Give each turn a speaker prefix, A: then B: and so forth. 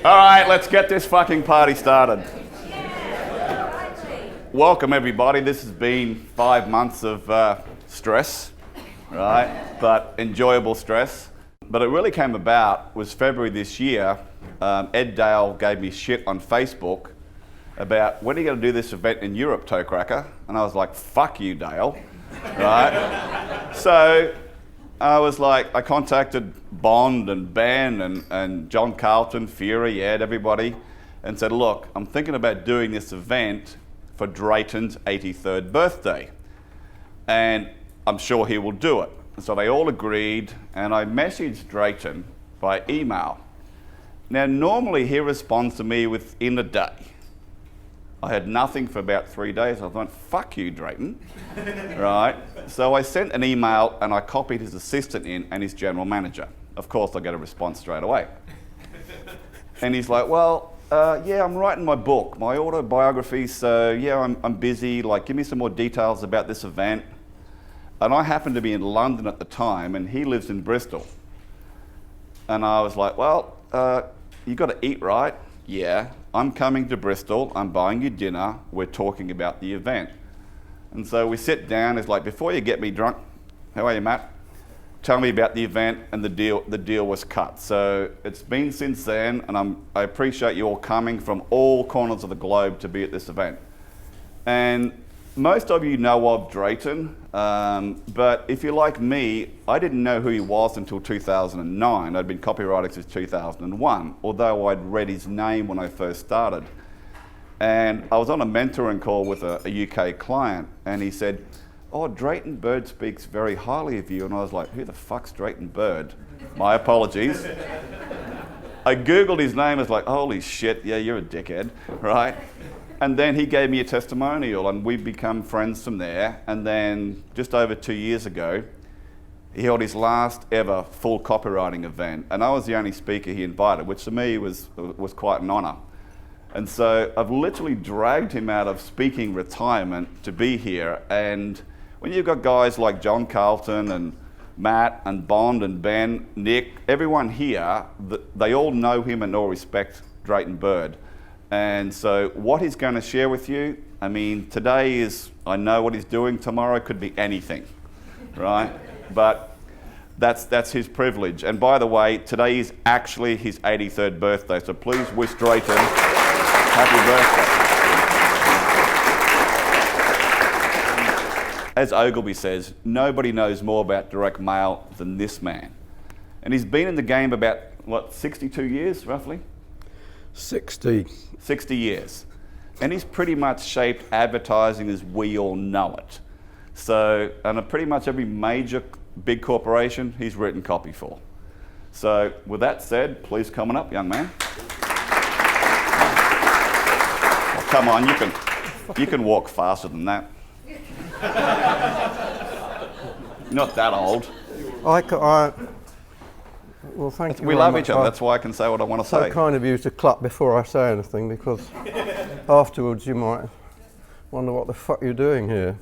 A: All right, let's get this fucking party started. Welcome everybody. This has been 5 months of stress, right? But enjoyable stress. But it really came about was February this year. Ed Dale gave me shit on Facebook about when are you going to do this event in Europe, ToeCracker? And I was like, fuck you, Dale, right? So I was like, I contacted Bond and Ben and John Carlton, Fury, Ed, everybody, and said, look, I'm thinking about doing this event for Drayton's 83rd birthday, and I'm sure he will do it. And so they all agreed, and I messaged Drayton by email. Now, normally he responds to me within a day. I had nothing for about 3 days. I thought, fuck you, Drayton, right? So I sent an email and I copied his assistant in and his general manager. Of course, I get a response straight away. And he's like, well, yeah, I'm writing my book, my autobiography, so yeah, I'm busy, like, give me some more details about this event. And I happened to be in London at the time, and he lives in Bristol. And I was like, well, you got to eat, right? Yeah, I'm coming to Bristol, I'm buying you dinner, we're talking about the event. And so we sit down, it's like, before you get me drunk, how are you, Matt? Tell me about the event, and the deal was cut. So it's been since then, and I appreciate you all coming from all corners of the globe to be at this event. And most of you know of Drayton, but if you're like me, I didn't know who he was until 2009. I'd been copywriting since 2001, although I'd read his name when I first started. And I was on a mentoring call with a UK client, and he said, oh, Drayton Bird speaks very highly of you. And I was like, who the fuck's Drayton Bird? My apologies. I Googled his name, I was like, holy shit, yeah, you're a dickhead, right? And then he gave me a testimonial, and we've become friends from there. And then just over 2 years ago, he held his last ever full copywriting event. And I was the only speaker he invited, which to me was quite an honor. And so I've literally dragged him out of speaking retirement to be here. And when you've got guys like John Carlton and Matt and Bond and Ben, Nick, everyone here, they all know him and all respect Drayton Bird. And so what he's going to share with you, I mean, today is, I know what he's doing, tomorrow could be anything, right? But that's his privilege. And by the way, today is actually his 83rd birthday, so please wish Drayton happy birthday. As Ogilvy says, nobody knows more about direct mail than this man. And he's been in the game about, what, 62 years, roughly?
B: 60
A: years. And he's pretty much shaped advertising as we all know it. So, and pretty much every major big corporation he's written copy for. So with that said, please come on up, young man. Oh, come on, you can walk faster than that. Not that old.
B: Well, thank you.
A: We love each other. That's why I can say what I want to say.
B: So kind of you to clap before I say anything, because afterwards you might wonder what the fuck you're doing here.